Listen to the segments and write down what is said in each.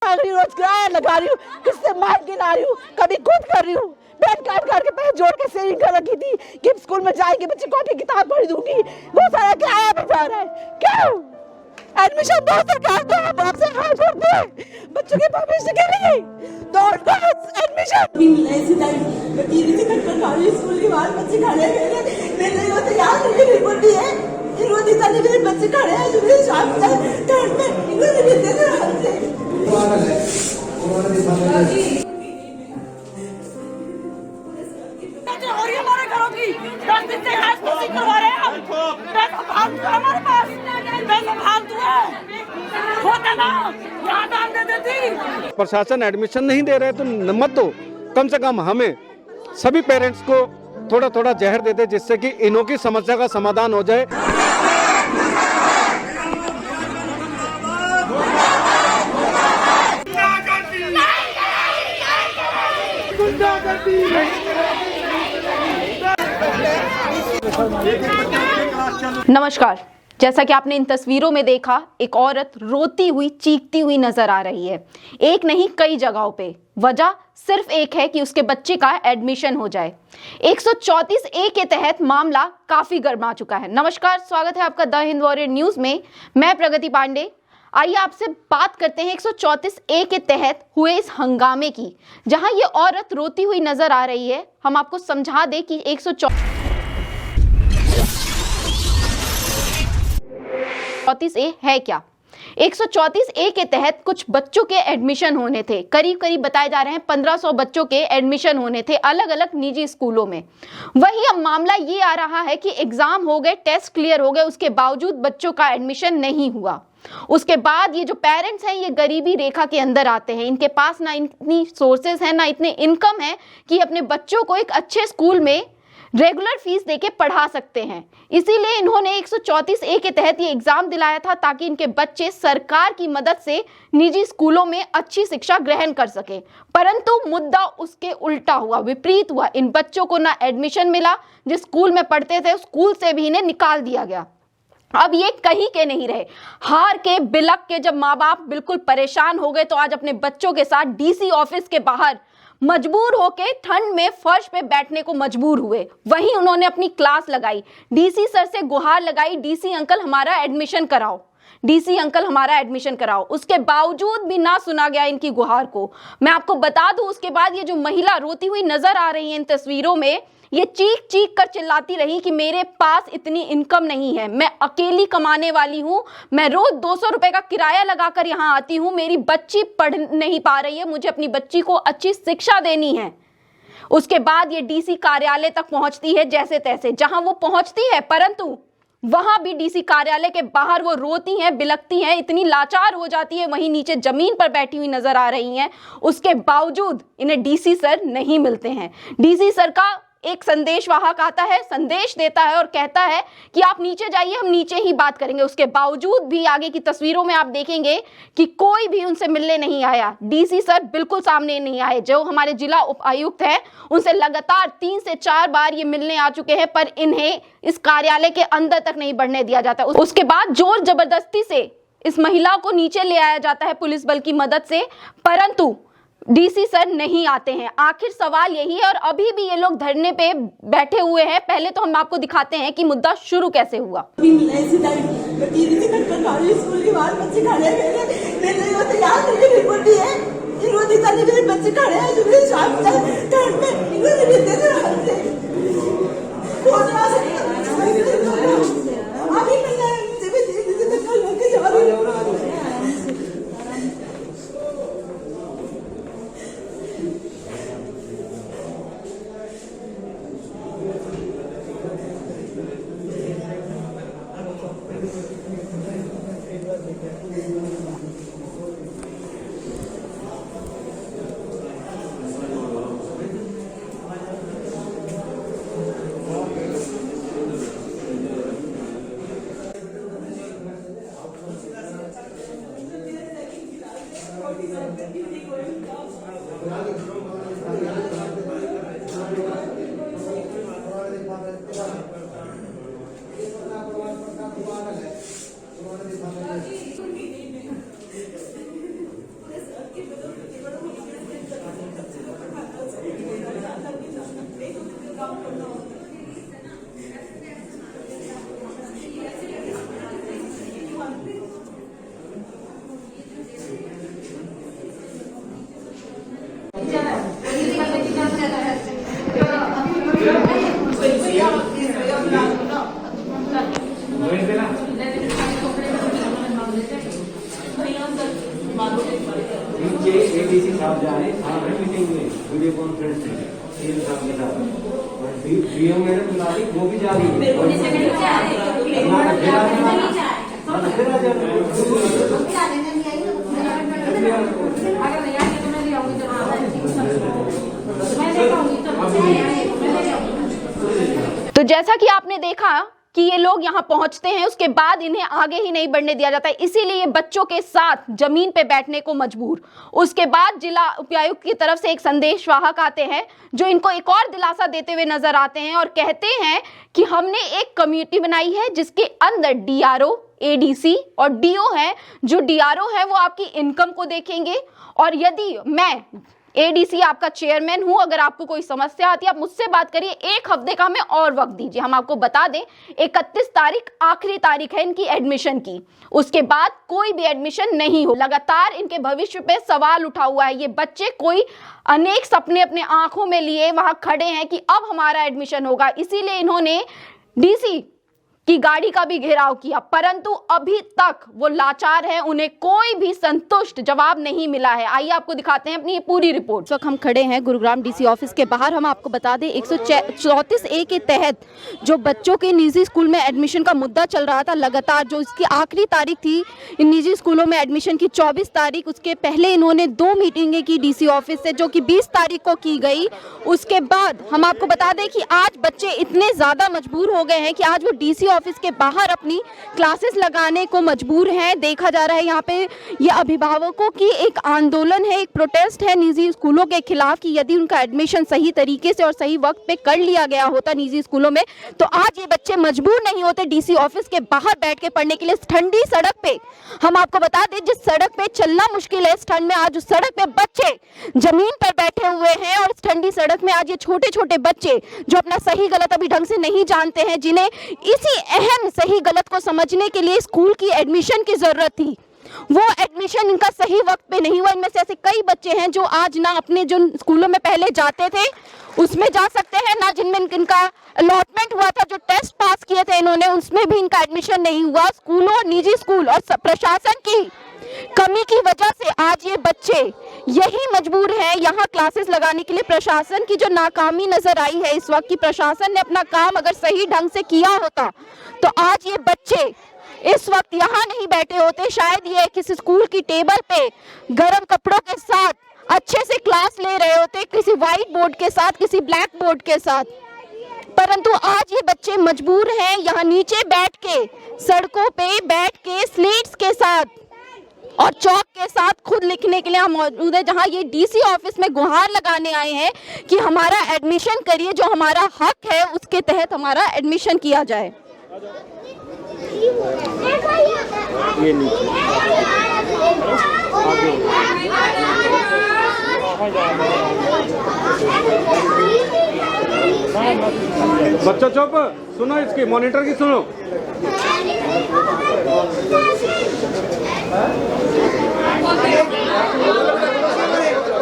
रोज किराया लगा रही हूँ, किससे मार गिरा रही हूँ, कभी खुद कर रही हूँ। पेट काट के पैसे जोड़ के सेविंग कर रखी थी कि स्कूल में जाएंगे बच्चे कॉपी किताब पढ़ दूंगी, वो सारा किराया भी जा रहा है। क्यों? एडमिशन दो सरकार दो, हम आपसे हाथ जोड़ते हैं बच्चों के भविष्य के लिए। दो एडमिशन ऐसी टाइम मैं टीवी से कट कर खा रही, स्कूल के बाहर बच्चे खड़े हैं, मेरे लिए वो तैयार नहीं रिपोर्ट दी है, इन्होंने ताने मेरे बच्चे खड़े हैं जो मेरे शाम तक घर में इन्होंने भी दे रहे हैं। और ये हमारे घरों की 10 दिन से हैश टैग करवा रहे हैं हम। पैसा फालतू है हमारे पास, पैसा फालतू है, होता ना यहाँ दान दे देती। प्रशासन एडमिशन नहीं दे रहे तो मत दो, कम से कम हमें सभी पेरेंट्स को थोड़ा थोड़ा जहर दे दे, जिससे कि इन्हों की समस्या का समाधान हो जाए। नमस्कार। जैसा कि आपने इन तस्वीरों में देखा, एक औरत रोती हुई चीखती हुई नजर आ रही है। एक नहीं कई जगहों पे। वजह सिर्फ एक है कि उसके बच्चे का एडमिशन हो जाए। 134A के तहत मामला काफी गर्मा चुका है। नमस्कार, स्वागत है आपका द हिंद वॉरियर न्यूज में। मैं प्रगति पांडे। आइए आपसे बात करते हैं 134A के तहत हुए इस हंगामे की, जहां ये औरत रोती हुई नजर आ रही है। हम आपको समझा दें कि 134A है क्या। 134A के तहत कुछ बच्चों के एडमिशन होने थे। करीब करीब बताए जा रहे हैं 1500 बच्चों के एडमिशन होने थे अलग अलग निजी स्कूलों में। वही अब मामला ये आ रहा है कि एग्जाम हो गए, टेस्ट क्लियर हो गए, उसके बावजूद बच्चों का एडमिशन नहीं हुआ। उसके बाद ये जो पेरेंट्स हैं, ये गरीबी रेखा के अंदर आते हैं। इनके पास ना इतनी सोर्सेज हैं, ना इतने इनकम है कि अपने बच्चों को एक अच्छे स्कूल में रेगुलर फीस देके पढ़ा सकते हैं। इसीलिए इन्होंने 134A के तहत ये एग्जाम दिलाया था, ताकि इनके बच्चे सरकार की मदद से निजी स्कूलों में अच्छी शिक्षा ग्रहण कर सके। परंतु मुद्दा उसके उल्टा हुआ, विपरीत हुआ। इन बच्चों को ना एडमिशन मिला, जिस स्कूल में पढ़ते थे उस स्कूल से भी इन्हें निकाल दिया गया। अब ये कहीं के नहीं रहे, हार के बिलक के जब माँ बाप बिल्कुल परेशान हो गए, तो आज अपने बच्चों के साथ DC ऑफिस के बाहर मजबूर होके ठंड में फर्श पे बैठने को मजबूर हुए। वहीं उन्होंने अपनी क्लास लगाई, DC सर से गुहार लगाई, DC अंकल हमारा एडमिशन कराओ, DC अंकल हमारा एडमिशन कराओ। उसके बावजूद भी ना सुना गया इनकी गुहार को। मैं आपको बता दूं, उसके बाद ये जो महिला रोती हुई नजर आ रही है इन तस्वीरों में, ये चीख चीख कर चिल्लाती रही कि मेरे पास इतनी इनकम नहीं है, मैं अकेली कमाने वाली हूँ, मैं रोज 200 रुपए का किराया लगाकर यहाँ आती हूँ, मेरी बच्ची पढ़ नहीं पा रही है, मुझे अपनी बच्ची को अच्छी शिक्षा देनी है। उसके बाद ये DC कार्यालय तक पहुंचती है जैसे तैसे, जहां वो पहुंचती है, परंतु वहां भी DC कार्यालय के बाहर वो रोती हैं, बिलखती हैं, इतनी लाचार हो जाती है, वहीं नीचे जमीन पर बैठी हुई नजर आ रही हैं। उसके बावजूद इन्हें DC सर नहीं मिलते हैं। DC सर का एक संदेश वाहक आता है, संदेश देता है और कहता है कि आप नीचे जाइए, हम नीचे ही बात करेंगे। उसके बावजूद भी आगे की तस्वीरों में आप देखेंगे कि कोई भी उनसे मिलने नहीं आया। DC सर बिल्कुल सामने नहीं आए। जो हमारे जिला उपायुक्त हैं, उनसे लगातार 3 से 4 बार ये मिलने आ चुके हैं, पर इन्हें इस कार्यालय के अंदर तक नहीं बढ़ने दिया जाता। उसके बाद जोर जबरदस्ती से इस महिला को नीचे ले आया जाता है पुलिस बल की मदद से, परंतु DC सर नहीं आते हैं। आखिर सवाल यही है, और अभी भी ये लोग धरने पे बैठे हुए हैं। पहले तो हम आपको दिखाते हैं कि मुद्दा शुरू कैसे हुआ। डीसी साहब जा रहे हैं मीटिंग में वीडियो कॉन्फ्रेंस में सीएम साहब के साथ और डीओ मैडम बुला रही वो भी जा रही है तो जैसा कि आपने देखा कि ये लोग यहाँ पहुंचते हैं, उसके बाद इन्हें आगे ही नहीं बढ़ने दिया जाता है, इसीलिए ये बच्चों के साथ जमीन पे बैठने को मजबूर। उसके बाद जिला उपायुक्त की तरफ से एक संदेश वाहक आते हैं जो इनको एक और दिलासा देते हुए नजर आते हैं और कहते हैं कि हमने एक कमेटी बनाई है जिसके अंदर डीआरओ, एडीसी और डीओ है। जो डीआरओ है वो आपकी इनकम को देखेंगे और यदि मैं एडीसी आपका चेयरमैन हूं, अगर आपको कोई समस्या आती है आप मुझसे बात करिए। 1 हफ्ते का हमें और वक्त दीजिए। हम आपको बता दें 31 तारीख आखिरी तारीख है इनकी एडमिशन की, उसके बाद कोई भी एडमिशन नहीं हो। लगातार इनके भविष्य पे सवाल उठा हुआ है। ये बच्चे कोई अनेक सपने अपने आंखों में लिए वहां खड़े हैं कि अब हमारा एडमिशन होगा, इसीलिए इन्होंने डीसी की गाड़ी का भी घेराव किया, परंतु अभी तक वो लाचार है, उन्हें कोई भी संतुष्ट जवाब नहीं मिला है। आइए आपको दिखाते हैं अपनी ये पूरी रिपोर्ट। इस वक्त हम खड़े हैं गुरुग्राम डीसी ऑफिस के बाहर। हम आपको बता दें 134A के तहत जो बच्चों के निजी स्कूल में एडमिशन का मुद्दा चल रहा था लगातार, जो इसकी आखिरी तारीख थी इन निजी स्कूलों में एडमिशन की 24 तारीख, उसके पहले इन्होंने 2 मीटिंगें की डीसी ऑफिस से जो कि 20 तारीख को की गई। उसके बाद हम आपको बता दें कि आज बच्चे इतने ज़्यादा मजबूर हो गए हैं कि आज वो डीसी ऑफिस के बाहर अपनी क्लासेस लगाने को मजबूर हैं। देखा जा रहा है यहाँ पे ये अभिभावकों की एक आंदोलन है, एक प्रोटेस्ट है निजी स्कूलों के खिलाफ कि यदि उनका एडमिशन सही तरीके से और सही वक्त पे कर लिया गया होता निजी स्कूलों में तो आज ये बच्चे मजबूर नहीं होते डीसी ऑफिस के बाहर बैठ के पढ़ने के लिए। इस ठंडी सड़क पे हम आपको बता दें जिस सड़क पे चलना मुश्किल है इस ठंड में, आज उस सड़क पे बच्चे जमीन पर बैठे हुए हैं। और इस ठंडी सड़क में आज ये छोटे छोटे बच्चे जो अपना सही गलत अभी ढंग से नहीं जानते हैं, जिन्हें इसी अहम सही गलत को समझने के लिए स्कूल की एडमिशन की जरूरत थी, वो एडमिशन इनका सही वक्त पे नहीं हुआ। इनमें से ऐसे कई बच्चे हैं जो आज ना अपने जो स्कूलों में पहले जाते थे उसमें जा सकते हैं, ना जिनमें इनका अलॉटमेंट हुआ था, जो टेस्ट पास किए थे इन्होंने उसमें भी इनका एडमिशन नहीं हुआ। स्कूलों, निजी स्कूल और प्रशासन की कमी की वजह से आज ये बच्चे यही मजबूर है यहाँ क्लासेस लगाने के लिए। प्रशासन की जो नाकामी नजर आई है इस वक्त की, प्रशासन ने अपना काम अगर सही ढंग से किया होता तो आज ये बच्चे इस वक्त यहाँ नहीं बैठे होते। शायद ये किसी स्कूल की टेबल पे गर्म कपड़ों के साथ अच्छे से क्लास ले रहे होते, किसी व्हाइट बोर्ड के साथ, किसी ब्लैक बोर्ड के साथ, परंतु आज ये बच्चे मजबूर हैं यहाँ नीचे बैठ के, सड़कों पे बैठ के स्लेट्स के साथ और चौक के साथ खुद लिखने के लिए हम मौजूद है, जहां ये डीसी ऑफिस में गुहार लगाने आए हैं कि हमारा एडमिशन करिए, जो हमारा हक है उसके तहत हमारा एडमिशन किया जाए। ये नीचे बच्चा चुप, सुनो इसकी मॉनिटर की सुनो।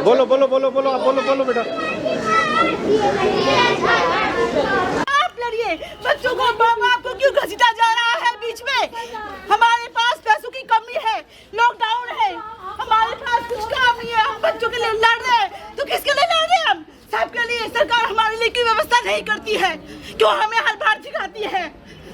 बोलो बोलो बोलो बोलो आप बोलो बोलो बेटा। आप लड़िए, बच्चों को बाप को क्यों घसीटा जा रहा है बीच में? हमारे पास पैसों की कमी है, लॉकडाउन है, हमारे पास कुछ काम नहीं है, हम बच्चों के लिए लड़ रहे हैं। तो किसके लिए लड़ रहे हैं? हम सबके लिए। सरकार हमारे लिए की व्यवस्था नहीं करती है, क्यों हमें हर बार सिखाती है?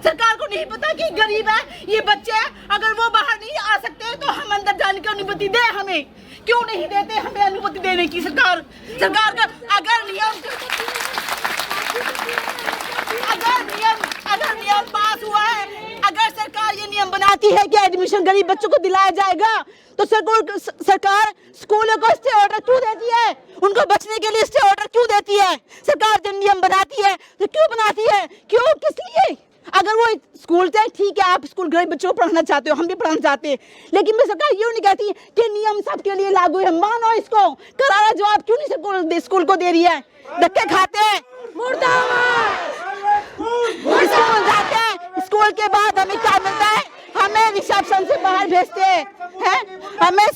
सरकार को नहीं पता कि गरीब है ये बच्चे, अगर वो बाहर नहीं आ सकते तो हम अंदर जाने की अनुमति दे। हमें क्यों नहीं देते हमें अनुमति देने की? सरकार का अगर नियम पास हुआ है, अगर सरकार ये नियम बनाती है कि एडमिशन गरीब बच्चों को दिलाया जाएगा, तो सरकार स्कूलों को स्टे ऑर्डर क्यों देती है? उनको बचने के लिए स्टे ऑर्डर क्यों देती है? सरकार जब नियम बनाती है तो क्यों बनाती है? क्यों, किस लिए? अगर वो स्कूल से ठीक है, आप स्कूल गरीब बच्चों को पढ़ाना चाहते हो, हम भी पढ़ाना चाहते हैं, लेकिन मैं सरकार यूँ नहीं कहती कि नियम सबके लिए लागू है। मानो इसको, करारा जवाब क्यों नहीं स्कूल को दे रही है? धक्के खाते हैं, स्कूल जाते हैं, स्कूल के बाद हमें क्या मिलता है? हमें रिसेप्शन से बाहर भेजते हैं, हमें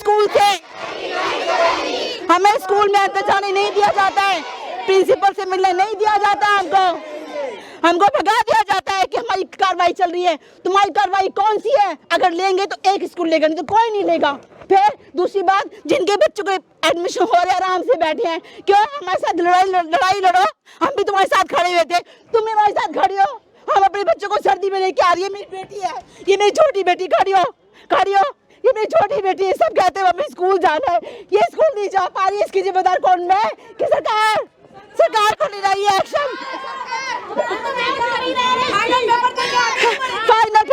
स्कूल में अंदर जाने नहीं दिया जाता है, प्रिंसिपल से मिलने नहीं दिया जाता, हमको भगा दिया जाता है कि की हमारी कार्रवाई चल रही है। तुम्हारी कार्रवाई कौन सी है? अगर लेंगे तो एक स्कूल लेगा, नहीं तो कोई नहीं लेगा। फिर दूसरी बात, जिनके बच्चों के एडमिशन हो रहे आराम से बैठे हैं, क्यों हमारे साथ लड़ाई लड़ो? हम भी तुम्हारे साथ खड़े हुए थे, तुम भी हमारे साथ खड़ी हो। हम अपने बच्चों को सर्दी में लेके आ रही है, मेरी बेटी है, ये मेरी छोटी बेटी, खड़ी हो, ये मेरी छोटी बेटी है। सब कहते हैं हमें स्कूल जाना है, ये स्कूल नहीं जा पा रही है, इसकी जिम्मेदार कौन? मैं कि सरकार को ले रही है एक्शन। फाइनल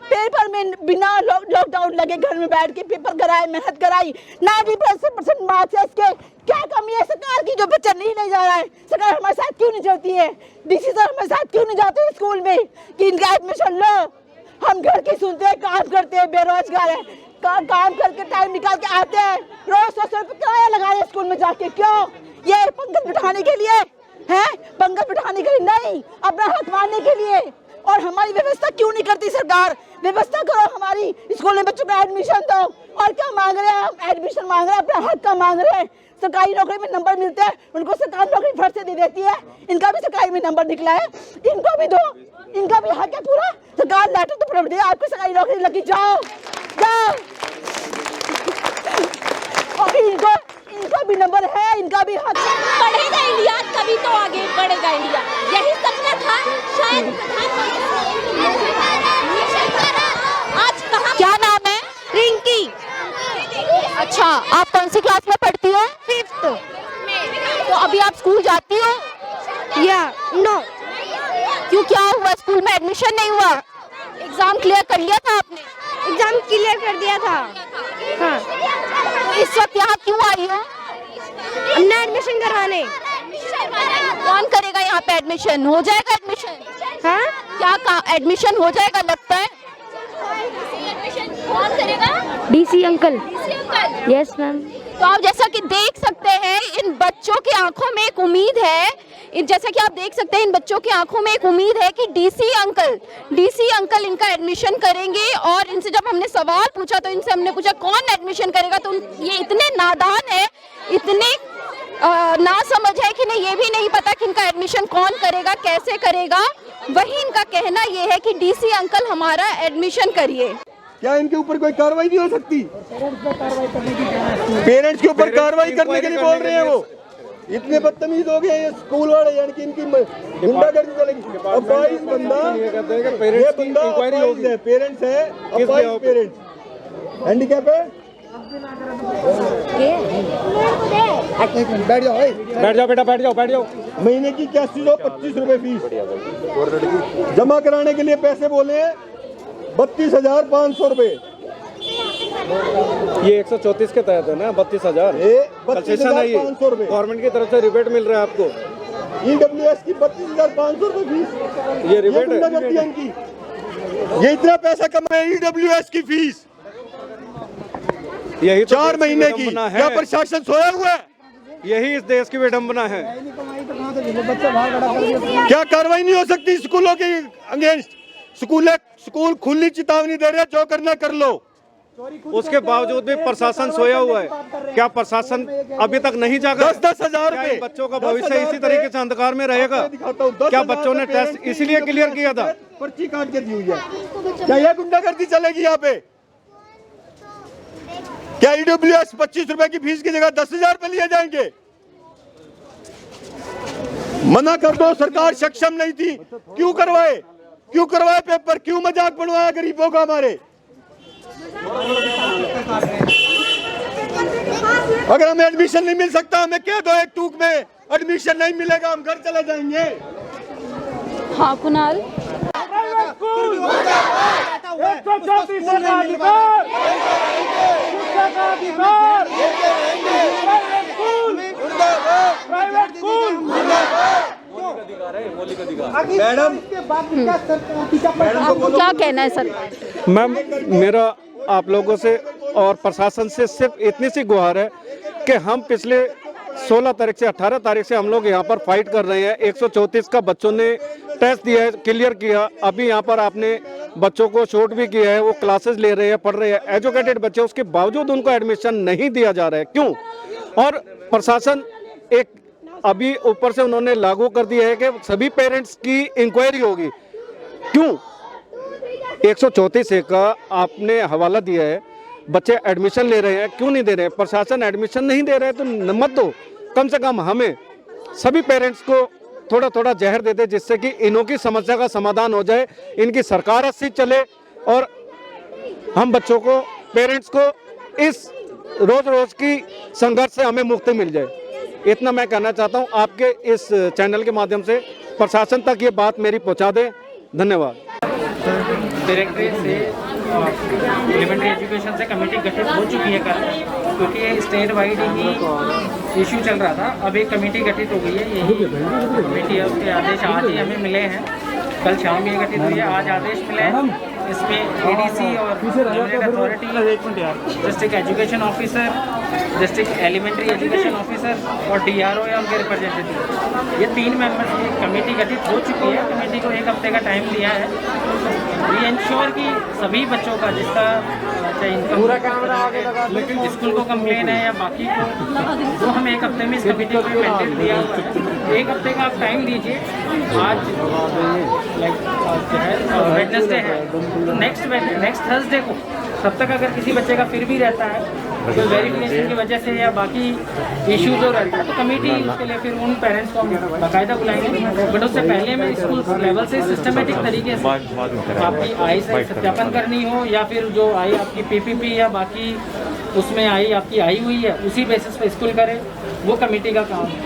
पेपर में बिना लॉकडाउन लगे घर में बैठ के पेपर कराए, मेहनत कराई, 90% मार्क्स है इसके। क्या कमी है सरकार की जो बच्चा नहीं ले जा रहा है? सरकार हमारे साथ क्यों नहीं चलती है? डीसी सर हमारे साथ क्यों नहीं जाते स्कूल में कि इनका एडमिशन लो? हम घर के सुनते हैं, काम करते हैं, बेरोजगार है, काम करके टाइम निकाल के आते हैं, रोज 100 रुपये किराया लगा रहे हैं स्कूल में जाके। क्यों? ये पंगत बिठाने के लिए है? पंगत बिठाने के लिए नहीं, अपना हक मानने के लिए। और हमारी व्यवस्था क्यों नहीं करती सरकार? व्यवस्था करो हमारी, स्कूल में बच्चों का एडमिशन दो। और क्या मांग रहे हैं हम? एडमिशन मांग रहे हैं, अपना हक का मांग रहे हैं। सरकारी नौकरी में नंबर मिलते हैं, उनको सरकारी नौकरी फट से दे देती है। इनका भी सरकारी में नंबर निकला है, इनको भी दो, इनका भी हक है पूरा। सरकार लेटर तो पढ़ दे, आपको सरकारी नौकरी लगी, जाओ। और इनका भी नंबर है, इनका भी हक। बढ़ेगा इंडिया, तभी तो आगे बढ़ेगा इंडिया, यही सपना था शायद। आज कहाँ? क्या नाम है? रिंकी। अच्छा, आप कौन सी क्लास में पढ़ती हो? 5th। तो अभी आप स्कूल जाती हो? या नो। क्यों, क्या हुआ? स्कूल में एडमिशन नहीं हुआ? एग्जाम क्लियर कर लिया था आपने? एग्जाम क्लियर कर दिया था। हाँ। तो इस वक्त यहाँ क्यों आई हो? अपना एडमिशन करवाने। कौन करेगा यहाँ पे एडमिशन? हो जाएगा एडमिशन? हाँ, क्या एडमिशन हो जाएगा लगता है? कौन करेगा? DC uncle. Yes ma'am. तो आप जैसा कि देख सकते हैं, इन बच्चों की आंखों में एक उम्मीद है। जैसा कि आप देख सकते हैं, इन बच्चों की आंखों में एक उम्मीद है कि डीसी अंकल इनका एडमिशन करेंगे। और इनसे जब हमने सवाल पूछा तो इनसे हमने पूछा कौन एडमिशन करेगा, तो ये इतने नादान है, इतने ना समझ है कि नहीं, ये भी नहीं पता कि इनका एडमिशन कौन करेगा, कैसे करेगा। वही इनका कहना ये है कि डीसी अंकल हमारा एडमिशन करिए। क्या इनके ऊपर कोई कार्रवाई नहीं हो सकती? पेरेंट्स के ऊपर कार्रवाई करने के लिए बोल रहे हैं वो। इतने बदतमीज हो गए ये स्कूल वाले, यानी कि इनकी गुंडागर्दी चलेगी। अब 22 बंदा, ये बंदा 22 है, पेरेंट्स है, अब 22 पेरेंट्स हैंडीकैप है। बैठ जाओ बेटा, बैठ जाओ। महीने की 8125 रुपए फीस जमा कराने के लिए पैसे बोले 32,500 रुपए। ये 134 के तहत है ना, 32,000। 32,500 रुपए गवर्नमेंट की तरफ से रिबेट मिल रहा है आपको। EWS की 32,500 रुपए फीस, ये रिबेट है इनकी। ये इतना पैसा कमाए EWS की फीस, यही 4 महीने की। क्या प्रशासन सोया हुआ है? यही इस देश की विडंबना है। क्या कार्रवाई नहीं हो सकती स्कूलों के अगेंस्ट? स्कूल खुली चेतावनी दे रहे हैं, जो करना कर लो। उसके बावजूद भी प्रशासन सोया हुआ है। क्या प्रशासन अभी तक नहीं जागा? 10-10 हजार रुपए। बच्चों का भविष्य इसी तरीके से अंधकार में रहेगा? क्या बच्चों ने टेस्ट इसलिए क्लियर किया था? पर्ची काट के दी हुई है। क्या यह गुंडागर्दी चलेगी यहाँ पे? क्या EWS 25 रुपए की फीस की जगह 10,000 रुपए लिए जाएंगे? मना कर दो, सरकार सक्षम नहीं थी, क्यों करवाए पेपर? क्यों मजाक बनवाया गरीबों का हमारे? अगर हमें एडमिशन नहीं मिल सकता, हमें कह दो एक टूक में एडमिशन नहीं मिलेगा, हम घर चले जाएंगे। हाँ कुणाल, मैडम क्या कहना है सर? मैम, मेरा आप लोगों से और प्रशासन से सिर्फ इतनी सी गुहार है कि हम पिछले 16 तारीख से 18 तारीख से हम लोग यहाँ पर फाइट कर रहे हैं। 134 का बच्चों ने टेस्ट दिया है, क्लियर किया। अभी यहाँ पर आपने बच्चों को शॉर्ट भी किया है, वो क्लासेस ले रहे हैं, पढ़ रहे हैं, एजुकेटेड बच्चे, उसके बावजूद उनको एडमिशन नहीं दिया जा रहा है। क्यों? और प्रशासन एक अभी ऊपर से उन्होंने लागू कर दिया है कि सभी पेरेंट्स की इंक्वायरी होगी। क्यों 134A का आपने हवाला दिया है, बच्चे एडमिशन ले रहे हैं, क्यों नहीं दे रहे हैं? प्रशासन एडमिशन नहीं दे रहे है तो मत दो, कम से कम हमें सभी पेरेंट्स को थोड़ा थोड़ा जहर दे दे, जिससे कि इन्हों की समस्या का समाधान हो जाए, इनकी सरकार अच्छी चले और हम बच्चों को, पेरेंट्स को इस रोज रोज की संघर्ष से हमें मुक्ति मिल जाए। इतना मैं कहना चाहता हूं। आपके इस चैनल के माध्यम से प्रशासन तक ये बात मेरी पहुंचा दें। धन्यवाद। डायरेक्टरेट से एलिमेंट्री एजुकेशन से कमेटी गठित हो चुकी है कल, क्योंकि ये स्टेट वाइड ही इशू चल रहा था। अब एक कमेटी गठित हो गई है, यही कमेटी है, उसके आदेश आज ही हमें मिले हैं। कल शाम में गठित हुई है, आज आदेश मिले हैं। इसमें एडीसी और unit authority, district education officer, district elementary education officer और डीआरओ या उनके रिप्रेजेंटेटिव, ये 3 मेंबर्स की कमेटी गठित हो चुकी है। कमेटी को 1 हफ्ते का टाइम दिया है। ये इंश्योर कि सभी बच्चों का, जिसका चाहे इनकम पूरा कैमरा स्कूल को कंप्लेन है या बाकी को, वो हम 1 हफ्ते में इस कमेटी को मैंडेट दिया हुआ है। 1 हफ्ते का आप टाइम दीजिए। आज जो है वेडनेसडे है, तो नेक्स्ट थर्सडे को, तब तक अगर किसी बच्चे का फिर भी रहता है तो वेरिफिकेशन की वजह से या बाकी इशू जो रहता है, तो कमेटी उसके लिए फिर उन पेरेंट्स को हम बाकायदा बुलाएंगे। बट उससे पहले में स्कूल लेवल से सिस्टमेटिक तरीके से आपकी आई से सत्यापन करनी हो, या फिर जो आई आपकी पीपीपी या बाकी उसमें आई आपकी आई हुई है, उसी बेसिस पे स्कूल करे, वो कमेटी का काम है।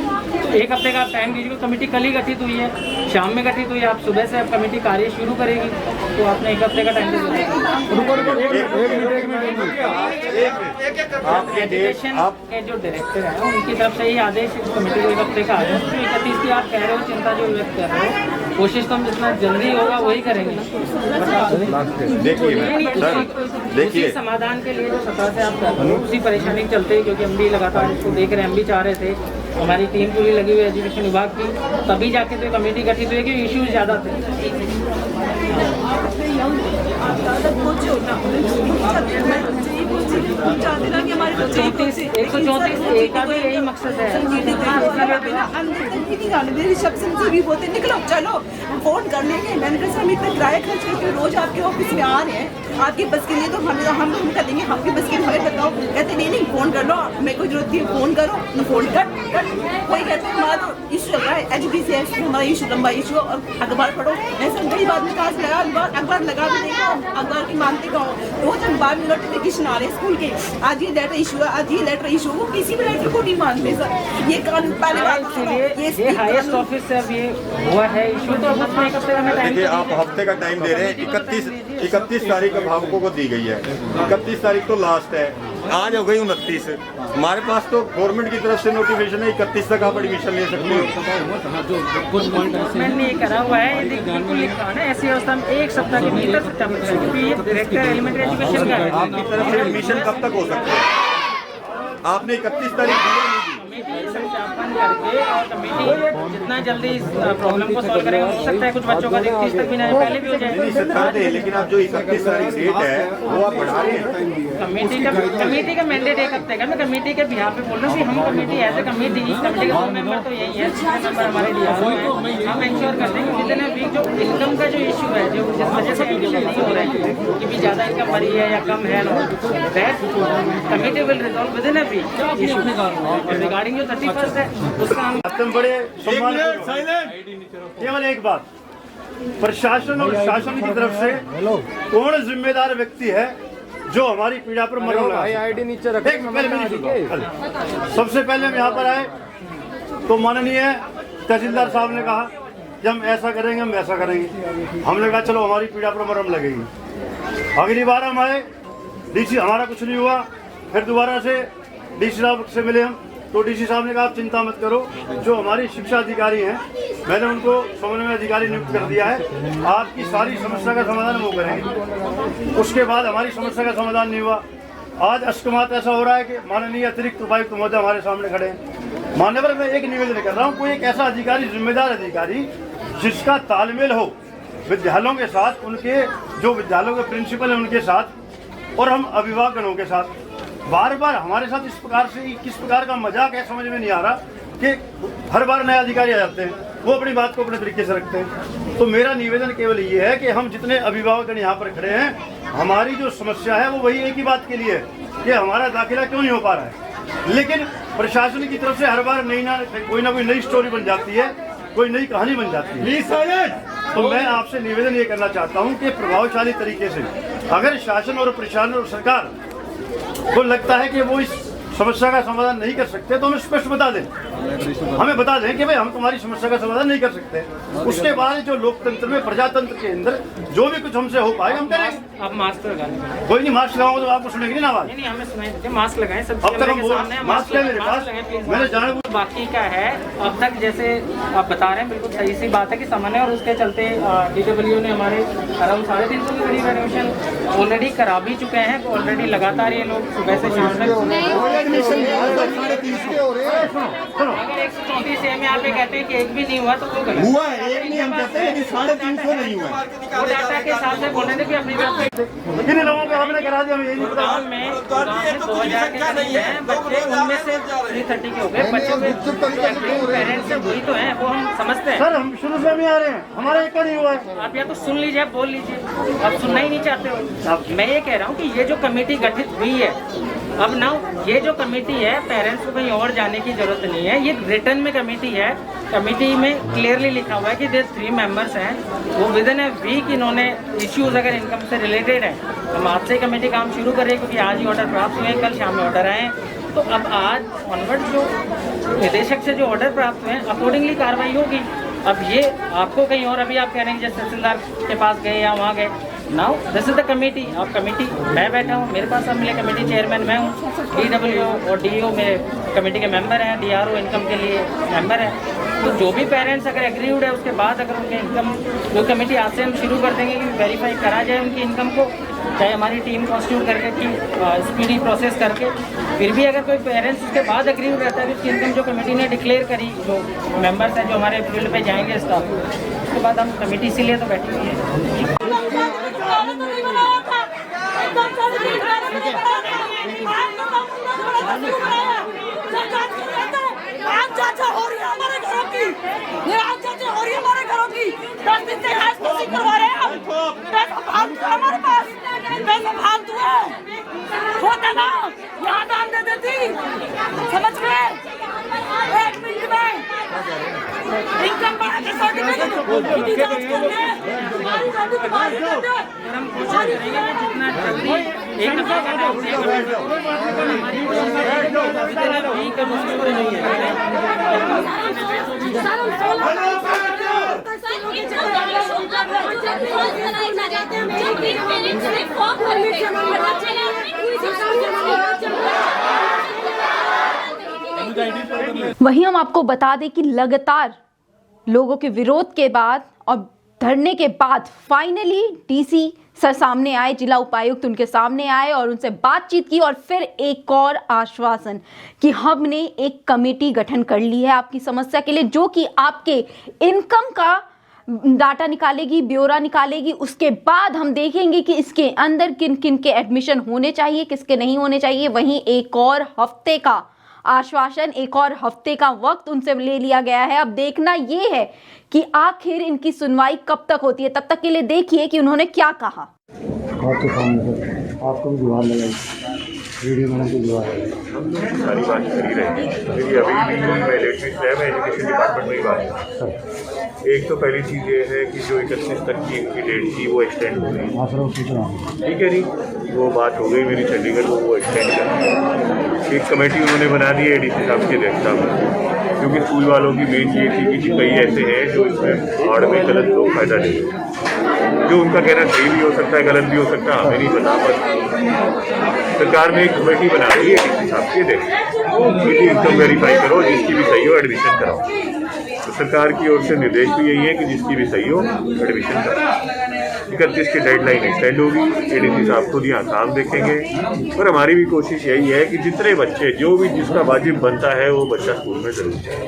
तो 1 हफ्ते का आप टाइम दीजिए। कमेटी कल ही गठित हुई है, शाम में गठित हुई है। आप सुबह से अब कमेटी कार्य शुरू करेगी, तो आपने 1 हफ्ते का टाइम दिया। एजुकेशन के जो डायरेक्टर हैं उनकी तरफ से ही आदेश इस कमेटी को 1 हफ्ते का आदेश। 31 की आप कह रहे हो, चिंता जो व्यक्त कर रहे हो, कोशिश तो हम जितना जल्दी होगा वही करेंगे। देखिए समाधान के लिए जो सतह से आप कर रहे हो, उसी परेशानी चलते ही, क्योंकि हम भी लगातार इसको देख रहे हैं, हम भी चाह रहे थे, हमारी टीम पूरी लगी हुई है एजुकेशन विभाग की, तभी जाके तो कमेटी गठित हुई कि इश्यूज ज़्यादा थे। 134A का भी यही मकसद है। निकलो चलो फोन कर लेंगे। मैंने कहा हम इतना किराया खर्च करके रोज आपके ऑफिस में आ रहे हैं, आपकी बस के लिए तो हम कर देंगे, आपकी बस के लिए हमें बताओ। कहते नहीं फोन कर लो, मेरे को जरूरत है, फोन करो, फोन कट। कोई कहते हैं हमारा तो इशू चल रहा है एजुकेशन से, हमारा इशू लंबा इशू, और अखबार पढ़ो। ऐसा कई बात में कहा लगा, अखबार लगा भी देखो, अखबार की मानते कहो, रोज अखबार में नोटिफिकेशन आ रहे हैं स्कूल के, आज ये लेटर इशू है, आज ये लेटर इशू, वो किसी भी लेटर को नहीं मानते सर। ये कानून पहले बात ये हाईएस्ट ऑफिस से अब ये हुआ है इशू, तो अब उसमें 1 हफ्ते का टाइम। देखिए आप हफ्ते का टाइम दे रहे हैं। 31 तारीख अभिभावकों को दी गई है, 31 तारीख तो लास्ट है, आज हो गई 29। हमारे पास तो गवर्नमेंट की तरफ से नोटिफिकेशन है 31 तक आप एडमिशन ले सकते हो। गवर्नमेंट ने ये करा हुआ है, बिल्कुल लिखा है ऐसी अवस्था में 1 सप्ताह के भीतर सत्यापन करें, क्योंकि ये डायरेक्टर एलिमेंट्री एजुकेशन का है। आपकी तरफ से एडमिशन कब तक हो सकता है? आपने 31 तारीख दी। सत्यापन करके और कमेटी जितना जल्दी इस प्रॉब्लम को सॉल्व करेगा, हो सकता है कुछ बच्चों का 31 तक भी नहीं, पहले भी हो जाए। लेकिन आप जो 31 तारीख डेट है वो आप बढ़ा रहे हैं। कमेटी का मैंडेट 1 हफ्ते का। मैं कमेटी के बिहार पे बोल रहा हूँ कि हम कमेटी एज ए कमेटी का फुल मेंबर तो यही है, मेंबर हमारे डीआरओ हैं। हम इंश्योर करते हैं कि जितने भी जो इनकम का जो इशू है, जो जिस वजह से नहीं हो रहा है कि भी ज़्यादा इनकम भरी है या कम है, committee will resolve within a week issue regarding जो 31 है उसका हम बड़े सम्मान। केवल एक बात, प्रशासन और शासन की तरफ से कौन जिम्मेदार व्यक्ति है जो हमारी पीड़ा पर मरम लगा? सबसे पहले हम यहाँ पर आए तो माननीय तहसीलदार साहब ने कहा कि हम ऐसा करेंगे, हम ऐसा करेंगे। हमने कहा चलो हमारी पीड़ा पर मरम लगेगी। अगली बार हम आए, डीसी, हमारा कुछ नहीं हुआ। फिर दोबारा से डीसी साहब से मिले हम, तो डीसी साहब ने कहा आप चिंता मत करो, जो हमारी शिक्षा अधिकारी हैं मैंने उनको समन्वय अधिकारी नियुक्त कर दिया है, आपकी सारी समस्या का समाधान वो करेंगे। उसके बाद हमारी समस्या का समाधान नहीं हुआ। आज अष्टमात ऐसा हो रहा है कि माननीय अतिरिक्त उपायुक्त महोदय हमारे सामने खड़े हैं। मान्यवर, मैं एक निवेदन कर रहा हूँ, कोई एक ऐसा अधिकारी, जिम्मेदार अधिकारी जिसका तालमेल हो विद्यालयों के साथ, उनके जो विद्यालयों के प्रिंसिपल हैं उनके साथ, और हम अभिभावकों के साथ। बार बार हमारे साथ इस प्रकार से किस प्रकार का मजाक है समझ में नहीं आ रहा। कि हर बार नए अधिकारी आ जाते हैं, वो अपनी बात को अपने तरीके से रखते हैं। तो मेरा निवेदन केवल ये है कि हम जितने अभिभावक यहाँ पर खड़े हैं, हमारी जो समस्या है वो वही एक ही बात के लिए है कि हमारा दाखिला क्यों नहीं हो पा रहा है। लेकिन प्रशासन की तरफ से हर बार कोई ना कोई नई स्टोरी बन जाती है, कोई नई कहानी बन जाती है। तो मैं आपसे निवेदन ये करना चाहता हूँ कि प्रभावशाली तरीके से अगर शासन और प्रशासन और सरकार को लगता है कि वो इस समस्या का समाधान नहीं कर सकते तो हमें स्पष्ट बता दें, हमें बता दें कि भाई हम तुम्हारी समस्या का समाधान नहीं कर सकते। उसके बाद जो लोकतंत्र में प्रजातंत्र के अंदर जो भी कुछ हमसे हो पाएगा हम करेंगे। आप मास्क लगाएं। कोई नहीं, मास्क लगाऊंगा तो आपको सुनेगी ना आवाज। नहीं हमें सुनाई देते, मास्क लगाएं। सब अब तक हम मास्क है मेरे पास, मैंने जाना बाकी का है। अब तक जैसे आप बता रहे हैं बिल्कुल सही सी बात है कि सामान्य और उसके चलते DWO ने हमारे अराउंड 350 के करीब एडमिशन ऑलरेडी करा भी चुके हैं। ऑलरेडी लगातार ये लोग सुबह से शाम तक अगर 134 में आप ये कहते हैं कि एक भी नहीं हुआ तो वो गलत हुआ है। एक नहीं, हम कहते हैं कि 350 नहीं हुआ है। वो डाटा के हिसाब से बोल रहे थे कि अपनी तरफ से किन लोगों को आपने करा दिया, हमें यही नहीं पता। गाँव में 2000 के करीब हैं बच्चे, उनमें से 330 के हो गए। बच्चों के पेरेंट्स वही तो हैं, वो हम समझते हैं। सर हम शुरू से भी आ रहे हैं, हमारा एक नहीं हुआ है। आप या तो सुन लीजिए, बोल लीजिए, आप सुनना ही नहीं चाहते हो। मैं ये कह रहा हूँ कि ये जो कमेटी गठित हुई है अब ना, ये जो कमेटी है पेरेंट्स को कहीं और जाने की जरूरत नहीं है। ये रिटर्न में कमेटी है, कमेटी में क्लियरली लिखा हुआ है कि ये 3 मेंबर्स हैं, वो विद इन ए वीक इन्होंने इश्यूज अगर इनकम से रिलेटेड है हम आज से कमेटी काम शुरू कर रही है, क्योंकि आज ही ऑर्डर प्राप्त हुए, कल शाम में ऑर्डर आए। तो अब आज ऑनवर्ड जो निदेशक से जो ऑर्डर प्राप्त हुए अकॉर्डिंगली कार्रवाई होगी। अब ये आपको कहीं और अभी आप कह रहे हैं जैसे तहसीलदार के पास गए या वहाँ गए, now this is the committee. अब कमेटी मैं बैठा हूँ, मेरे पास अब मिले कमेटी चेयरमैन मैं हूँ, DWO और DO मेरे कमेटी के मेंबर हैं, DRO इनकम के लिए मेंबर है। तो जो भी पेरेंट्स अगर एग्रीड है उसके बाद अगर उनके इनकम जो कमेटी आज से हम शुरू कर देंगे कि वेरीफाई करा जाए उनकी इनकम को, चाहे हमारी टीम कॉन्स्टिट्यूट करके की स्पीडी प्रोसेस करके, फिर भी अगर कोई पेरेंट्स उसके बाद एग्रीड रहता है कि उसकी इनकम जो कमेटी ने डिक्लेयर करी, जो मेंबर्स हैं जो हमारे फील्ड पे जाएंगे स्टाफ, उसके बाद हम कमेटी इसीलिए तो बैठी हुई है। हो रही है हमारे घरों की, हो रही है हमारे घरों की। 10 दिन से घास फूसी करवा रहे हैं हम। पैसा फालतू है हमारे पास, पैसा फालतू है। होता ना यहाँ दान दे देती, समझ गए। 1 मिनट में इनकम बढ़ा के सर्टिफिकेट की जांच कर ले। हमारी गाड़ी तुम्हारी गाड़ी। हम कोशिश करेंगे कि जितना जल्दी एक दफा करना है वहीं हम आपको बता दें कि लगातार लोगों के विरोध के बाद और धरने के बाद फाइनली डीसी सर सामने आए, जिला उपायुक्त उनके सामने आए और उनसे बातचीत की और फिर एक और आश्वासन कि हमने एक कमेटी गठन कर ली है आपकी समस्या के लिए, जो कि आपके इनकम का डाटा निकालेगी, ब्यौरा निकालेगी। उसके बाद हम देखेंगे कि इसके अंदर किन किन के एडमिशन होने चाहिए, किसके नहीं होने चाहिए। वहीं एक और हफ्ते का आश्वासन, एक और हफ्ते का वक्त उनसे ले लिया गया है। अब देखना ये है कि आखिर इनकी सुनवाई कब तक होती है। तब तक के लिए देखिए कि उन्होंने क्या कहा। आपके सामने आपको भी जुबान लगाई, वीडियो मैंने को जुबान लगाई, सारी बात करी रहे हैं। मेरी अभी भी मैं लेटवेस्ट है, मैं एजुकेशन डिपार्टमेंट में ही बात हूँ। एक तो पहली चीज़ ये है कि जो 31 तक की इनकी डेट थी वो एक्सटेंड हो गई। ठीक है जी, वो बात हो गई मेरी चंडीगढ़ को, वो एक्सटेंड कर एक कमेटी उन्होंने बना दी है ADC साहब की अध्यक्षता में, क्योंकि स्कूल वालों की मेन ये थी कि कई ऐसे हैं जो इसमें आड़ में गलत लोग फायदा ले रहे हैं। जो उनका कहना सही भी हो सकता है, गलत भी हो सकता है, हमें नहीं पता। बस सरकार ने एक कमेटी बना दी है ADC साहब की अध्यक्षता, इनकम वेरीफाई करो, जिसकी भी सही हो एडमिशन कराओ। तो सरकार की ओर से निर्देश भी यही है कि जिसकी भी सही हो एडमिशन कराओ। 31 की डेडलाइन एक्सटेंड होगी, ADC साहब खुद यहाँ काम देखेंगे। और हमारी भी कोशिश यही है कि जितने बच्चे, जो भी जिसका वाजिब बनता है वो बच्चा स्कूल में जरूर जाए,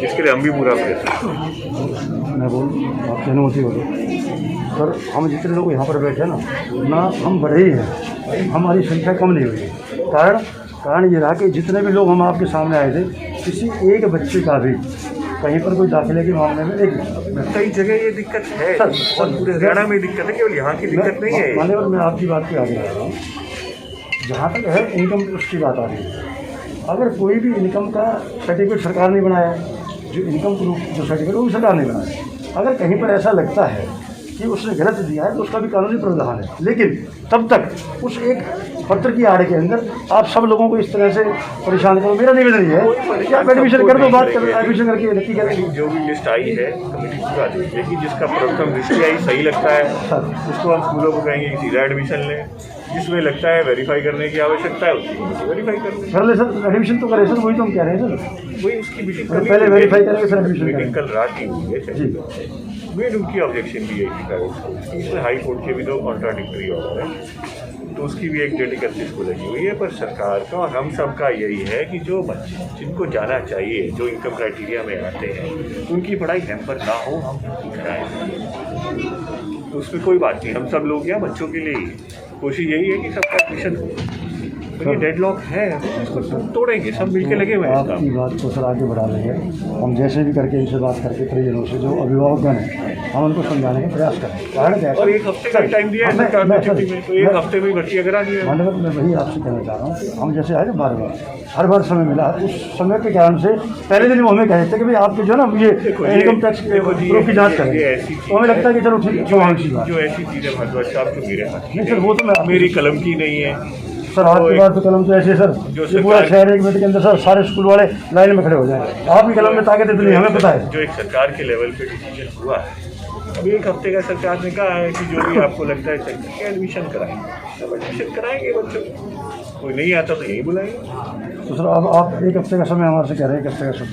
इसके लिए हम भी पूरा प्रयत्न। मैं बोल आप अनुमति हो सर, हम जितने लोग यहाँ पर बैठे ना हम बढ़े ही हैं, हमारी संख्या कम नहीं हुई है। कारण कारण ये रहा कि जितने भी लोग हम आपके सामने आए थे, किसी एक बच्चे का भी कहीं पर कोई दाखिले के मामले में एक कई जगह ये दिक्कत है सर, और पूरे हरियाणा में दिक्कत है, केवल यहाँ की दिक्कत नहीं है। मान्यवर, मैं आपकी बात पे आगे आ रहा हूँ। जहाँ तक है इनकम उसकी बात आ रही है, अगर कोई भी इनकम का सर्टिफिकेट सरकार ने बनाया है, जो इनकम प्रूफ जो सर्टिफिकेट वो भी सरकार ने बनाया, अगर कहीं पर ऐसा लगता है कि उसने गलत दिया है तो उसका भी कानूनी प्रावधान है। लेकिन तब तक उस एक पत्र की आड़ के अंदर आप सब लोगों को इस तरह से परेशान करो, मेरा निवेदन ये है कि आप एडमिशन कर दो, बात करो, एडमिशन करके नक्की करें। जो भी लिस्ट आई है कमेटी पूरा देगी, लेकिन जिसका प्रथम लिस्ट आई सही लगता है उसको हम स्कूलों को कहेंगे कि सीधा एडमिशन लें, जिसमें लगता है वेरीफाई करने की आवश्यकता है उसकी वेरीफाई कर ले सर। एडमिशन तो करें सर, वही तो हम कह रहे हैं सर, वही उसकी मीटिंग पहले वेरीफाई करेंगे सर, एडमिशन मीटिंग कल रात की हुई है। मेन उनकी ऑब्जेक्शन भी है प्राइवेट स्कूल की, इसमें हाई कोर्ट के भी 2 कॉन्ट्राडिक्टरी ऑर्डर है, तो उसकी भी एक डेट 31 को लगी हुई है। पर सरकार का और हम सब का यही है कि जो बच्चे जिनको जाना चाहिए, जो इनकम क्राइटेरिया में आते हैं, उनकी पढ़ाई हैम्पर ना हो, हम कराएं, तो उसमें कोई बात नहीं। हम सब लोग यहाँ बच्चों के लिए ही कोशिश यही है कि सबका एडमिशन हो। तो ये डेडलॉक है, इसको तोड़ेंगे, सब मिलके लगे हुए हैं। आपकी बात को सर आगे बढ़ा रहे हैं, हम जैसे भी करके इनसे बात करके परिजनों से, जो अभिभावकगण हैं, हम उनको समझाने का प्रयास करें। कारण क्या है, और एक हफ्ते का टाइम दिया है सरकार ने छुट्टी में, तो एक हफ्ते में भर्ती अगर आ गई है। मानव, मैं वही आपसे कहना चाह रहा हूँ कि हम जैसे आए ना हर बार समय मिला, उस समय के कारण से पहले दिन वो हमें कहे थे कि भाई आपके जो है ना ये इनकम टैक्स प्रूफ की जाँच करें, तो हमें लगता है कि चलो ठीक है, जो ऐसी चीज़ें भारद्वाज साहब जो मेरे हाथ नहीं सर, वो तो मैं मेरी कलम की नहीं है सर, आपके बाद तो कलम तो ऐसे सर, ये पूरा शहर एक मिनट के अंदर सर सारे स्कूल वाले लाइन में खड़े हो जाए। आपकी कलम में ताकत इतनी हमें पता है। जो एक सरकार के लेवल पे डिसीजन हुआ है, अभी एक हफ्ते का सरकार ने कहा है कि जो भी आपको लगता है चाहिए एडमिशन कराएंगे, सब एडमिशन कराएंगे बच्चों को, कोई नहीं आता तो यही बुलाएंगे। तो सर अब आप एक हफ्ते का समय हमारे से कह रहे हैं, एक हफ्ते का समय,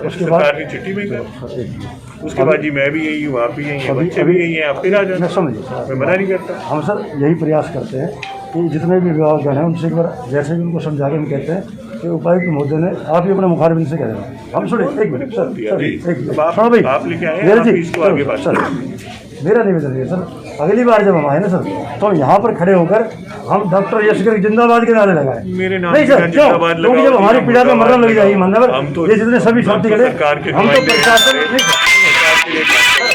उसके बाद सरकार की छुट्टी में कर, उसके बाद जी मैं भी यही हूँ, आप भी यही हैं, बच्चे भी यही हैं, आप फिर आ जाए। मैं समझिए, मैं मना नहीं करता। हम सर यही प्रयास करते हैं कि जितने भी अभिभावकगण हैं उनसे एक बार जैसे भी उनको समझा के हम कहते हैं कि उपायुक्त महोदय ने आप ही अपने मुखारबिन से कह रहे हैं। हम सुने एक मिनट सर, भाई आप लेके आए सर, मेरा निवेदन है सर, अगली बार जब हम आए ना सर, तो यहाँ पर खड़े होकर हम डॉक्टर यशकर जिंदाबाद के नारे लगाए। मेरे नाम नहीं सर, क्यों? क्योंकि जब हमारी पीड़ा में मरना लग जाएगी मान्यवर, ये जितने सभी साथी खड़े, हम तो प्रशासन।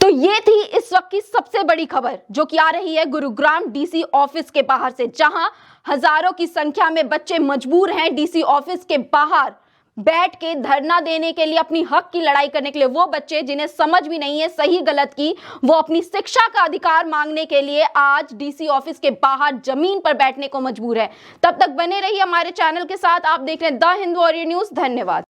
तो ये थी इस वक्त की सबसे बड़ी खबर जो कि आ रही है गुरुग्राम डीसी ऑफिस के बाहर से, जहां हजारों की संख्या में बच्चे मजबूर हैं डीसी ऑफिस के बाहर बैठ के धरना देने के लिए, अपनी हक की लड़ाई करने के लिए। वो बच्चे जिन्हें समझ भी नहीं है सही गलत की, वो अपनी शिक्षा का अधिकार मांगने के लिए आज डीसी ऑफिस के बाहर जमीन पर बैठने को मजबूर है। तब तक बने रहिए हमारे चैनल के साथ। आप देख रहे हैं द हिंदू वॉरियर न्यूज। धन्यवाद।